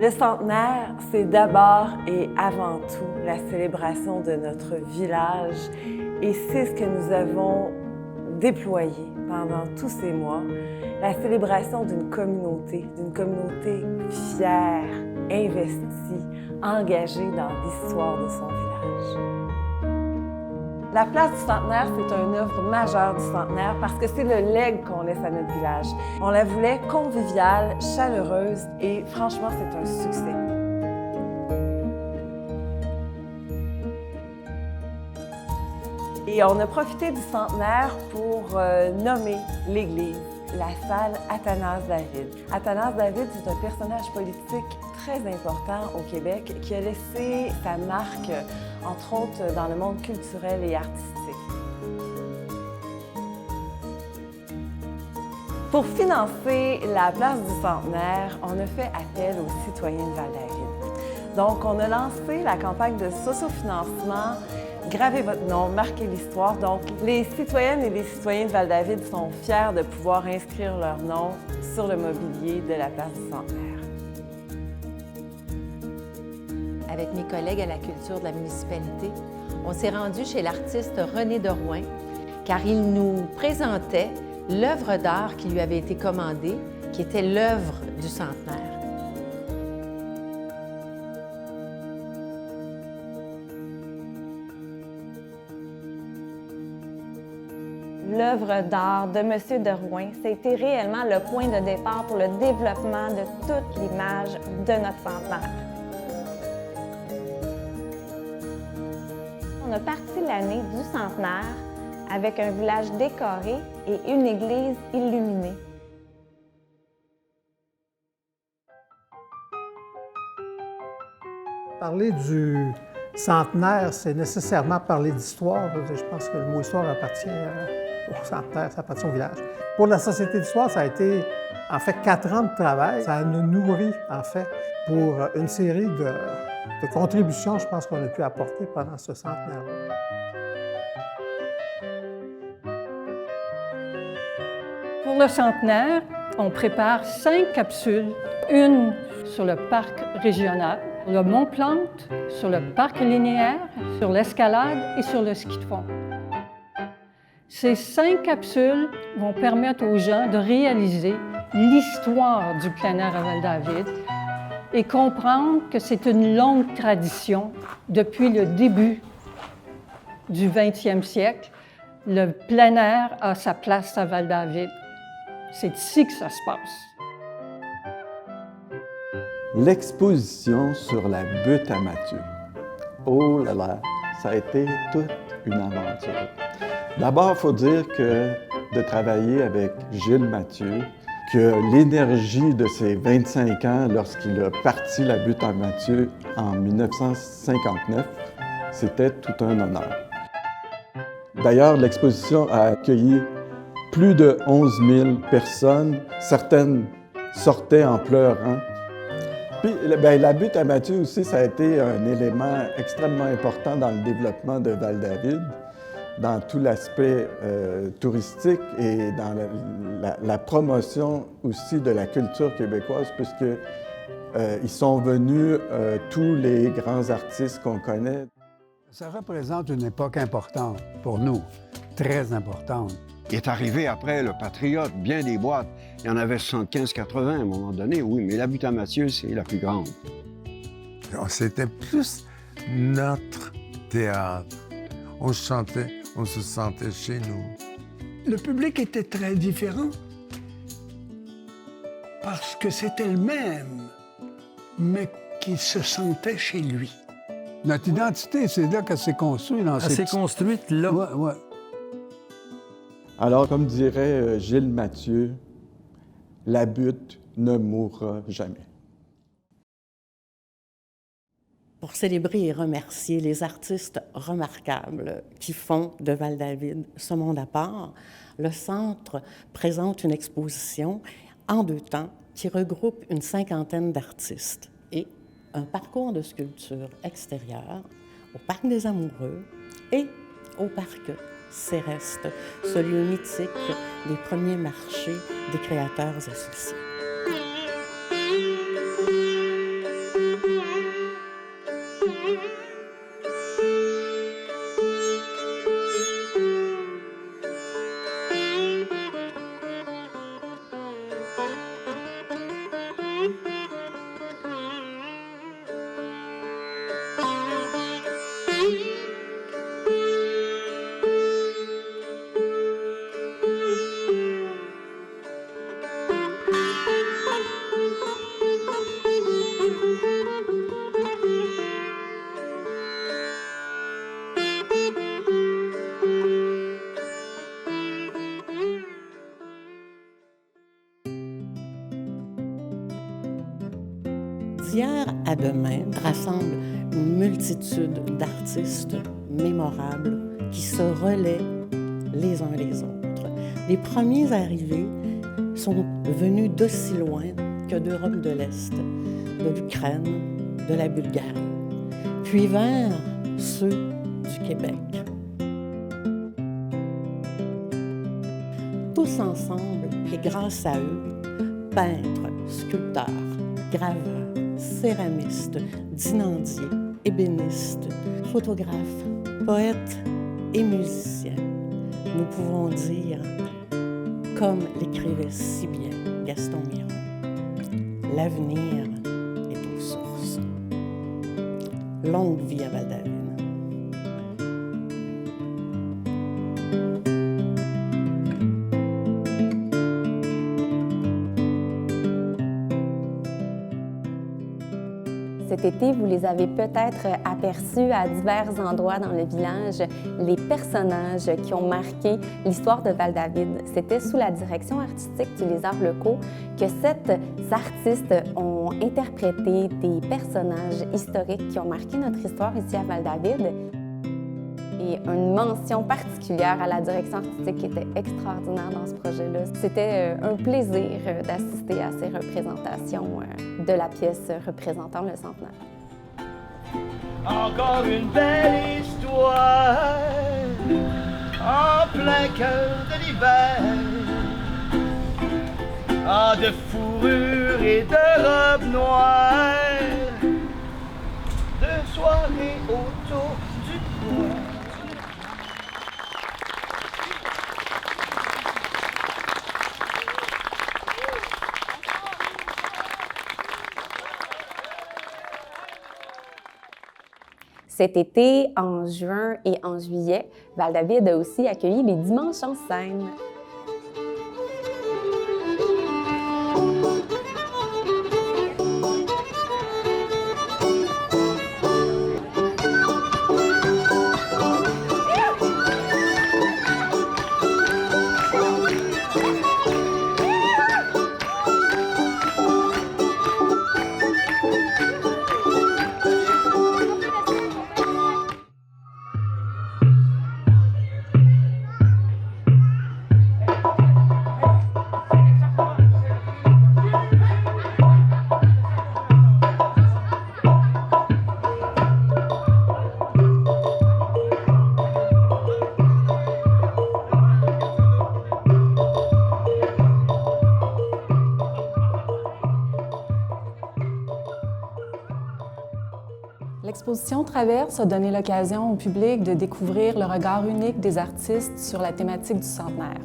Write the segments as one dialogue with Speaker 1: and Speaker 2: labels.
Speaker 1: Le centenaire, c'est d'abord et avant tout la célébration de notre village et c'est ce que nous avons déployé pendant tous ces mois, la célébration d'une communauté fière, investie, engagée dans l'histoire de son village. La place du centenaire, c'est une œuvre majeure du centenaire parce que c'est le legs qu'on laisse à notre village. On la voulait conviviale, chaleureuse et franchement, c'est un succès. Et on a profité du centenaire pour nommer l'église, la salle Athanase David. Athanase David, c'est un personnage politique très important au Québec qui a laissé sa marque, entre autres, dans le monde culturel et artistique. Pour financer la place du centenaire, on a fait appel aux citoyens de Val-David. Donc, on a lancé la campagne de sociofinancement Gravez votre nom, marquez l'histoire. Donc, les citoyennes et les citoyens de Val-David sont fiers de pouvoir inscrire leur nom sur le mobilier de la place du centenaire.
Speaker 2: Avec mes collègues à la culture de la municipalité, on s'est rendu chez l'artiste René Derouin, car il nous présentait l'œuvre d'art qui lui avait été commandée, qui était l'œuvre du centenaire.
Speaker 3: L'œuvre d'art de M. Derouin, c'était réellement le point de départ pour le développement de toute l'image de notre centenaire. On a parti l'année du centenaire avec un village décoré et une église illuminée.
Speaker 4: Parler du centenaire, c'est nécessairement parler d'histoire. Je pense que le mot histoire appartient au centenaire, ça appartient au village. Pour la Société d'histoire, ça a été en fait 4 ans de travail. Ça nous nourrit en fait pour une série de contributions, je pense qu'on a pu apporter pendant ce centenaire-là.
Speaker 5: Pour le centenaire, on prépare 5 capsules. Une sur le parc régional, le Mont-Plante, sur le parc linéaire, sur l'escalade et sur le ski de fond. Ces 5 capsules vont permettre aux gens de réaliser l'histoire du plein air à Val-David et comprendre que c'est une longue tradition depuis le début du 20e siècle. Le plein air a sa place à Val-David. C'est ici que ça se passe.
Speaker 6: L'exposition sur la butte à Mathieu. Oh là là, ça a été toute une aventure. D'abord, il faut dire que de travailler avec Gilles Mathieu, que l'énergie de ses 25 ans lorsqu'il a parti la butte à Mathieu en 1959, c'était tout un honneur. D'ailleurs, l'exposition a accueilli plus de 11 000 personnes. Certaines sortaient en pleurant. Puis, la butte à Mathieu aussi, ça a été un élément extrêmement important dans le développement de Val-David, dans tout l'aspect touristique et dans la promotion aussi de la culture québécoise, puisque ils sont venus tous les grands artistes qu'on connaît.
Speaker 7: Ça représente une époque importante pour nous, très importante.
Speaker 8: Il est arrivé après le Patriote, bien des boîtes. Il y en avait 75-80 à un moment donné, oui, mais la butte à Mathieu, c'est la plus grande.
Speaker 9: C'était plus notre théâtre. On chantait, on se sentait chez nous.
Speaker 10: Le public était très différent parce que c'était le même, mais qu'il se sentait chez lui.
Speaker 7: Notre identité, c'est là qu'elle s'est construite.
Speaker 11: Elle s'est construite là.
Speaker 7: Ouais, ouais.
Speaker 6: Alors, comme dirait Gilles Mathieu, la butte ne mourra jamais.
Speaker 12: Pour célébrer et remercier les artistes remarquables qui font de Val-David ce monde à part, le Centre présente une exposition en 2 temps qui regroupe une 50aine d'artistes et un parcours de sculpture extérieure au Parc des Amoureux et au Parc Céreste, ce lieu mythique des premiers marchés des créateurs associés. D'hier à demain rassemble une multitude d'artistes mémorables qui se relaient les uns les autres. Les premiers arrivés sont venus d'aussi loin que d'Europe de l'Est, de l'Ukraine, de la Bulgarie, puis vers ceux du Québec. Tous ensemble, et grâce à eux, peintres, sculpteurs, graveurs, céramistes, dinandiers, ébénistes, photographes, poètes et musiciens, nous pouvons dire, comme l'écrivait si bien Gaston Miron, l'avenir est aux sources. Longue vie à Val-David.
Speaker 3: Cet été, vous les avez peut-être aperçus à divers endroits dans le village, les personnages qui ont marqué l'histoire de Val-David. C'était sous la direction artistique du Lézard locaux que sept artistes ont interprété des personnages historiques qui ont marqué notre histoire ici à Val-David. Et une mention particulière à la direction artistique qui était extraordinaire dans ce projet-là. C'était un plaisir d'assister à ces représentations de la pièce représentant le centenaire.
Speaker 11: Encore une belle histoire en plein cœur de l'hiver. Ah, de fourrure et de robes noires, de soirées autour du poêle.
Speaker 3: Cet été, en juin et en juillet, Val-David a aussi accueilli les Dimanches en scène.
Speaker 13: L'exposition Traverse a donné l'occasion au public de découvrir le regard unique des artistes sur la thématique du centenaire.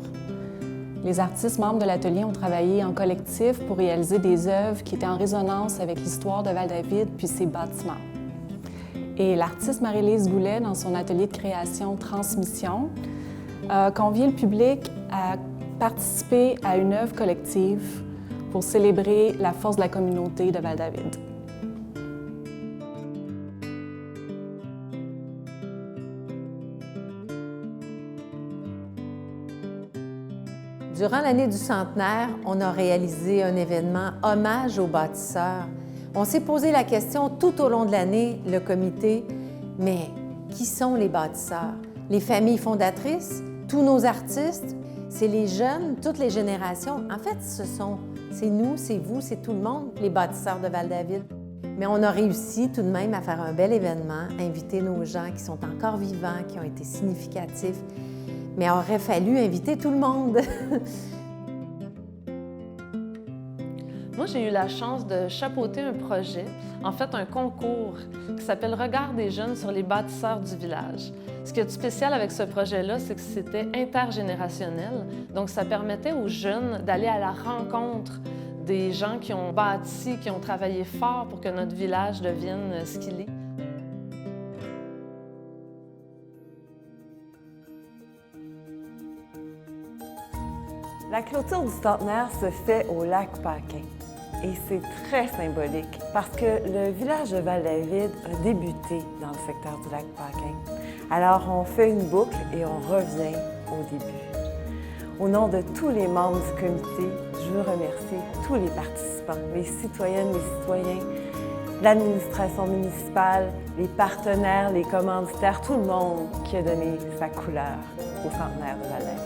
Speaker 13: Les artistes membres de l'atelier ont travaillé en collectif pour réaliser des œuvres qui étaient en résonance avec l'histoire de Val-David puis ses bâtiments. Et l'artiste Marie-Lise Goulet, dans son atelier de création Transmission, a convié le public à participer à une œuvre collective pour célébrer la force de la communauté de Val-David.
Speaker 2: Durant l'année du centenaire, on a réalisé un événement hommage aux bâtisseurs. On s'est posé la question tout au long de l'année, le comité, mais qui sont les bâtisseurs? Les familles fondatrices? Tous nos artistes? C'est les jeunes, toutes les générations? En fait, c'est nous, c'est vous, c'est tout le monde, les bâtisseurs de Val-David. Mais on a réussi tout de même à faire un bel événement, inviter nos gens qui sont encore vivants, qui ont été significatifs. Mais il aurait fallu inviter tout le monde.
Speaker 14: Moi, j'ai eu la chance de chapeauter un projet, en fait un concours qui s'appelle « Regard des jeunes sur les bâtisseurs du village ». Ce qui est spécial avec ce projet-là, c'est que c'était intergénérationnel. Donc, ça permettait aux jeunes d'aller à la rencontre des gens qui ont bâti, qui ont travaillé fort pour que notre village devienne ce qu'il est.
Speaker 1: La clôture du centenaire se fait au lac Paquin et c'est très symbolique parce que le village de Val-David a débuté dans le secteur du lac Paquin. Alors on fait une boucle et on revient au début. Au nom de tous les membres du comité, je veux remercier tous les participants, les citoyennes, les citoyens, l'administration municipale, les partenaires, les commanditaires, tout le monde qui a donné sa couleur au centenaire de Val-David.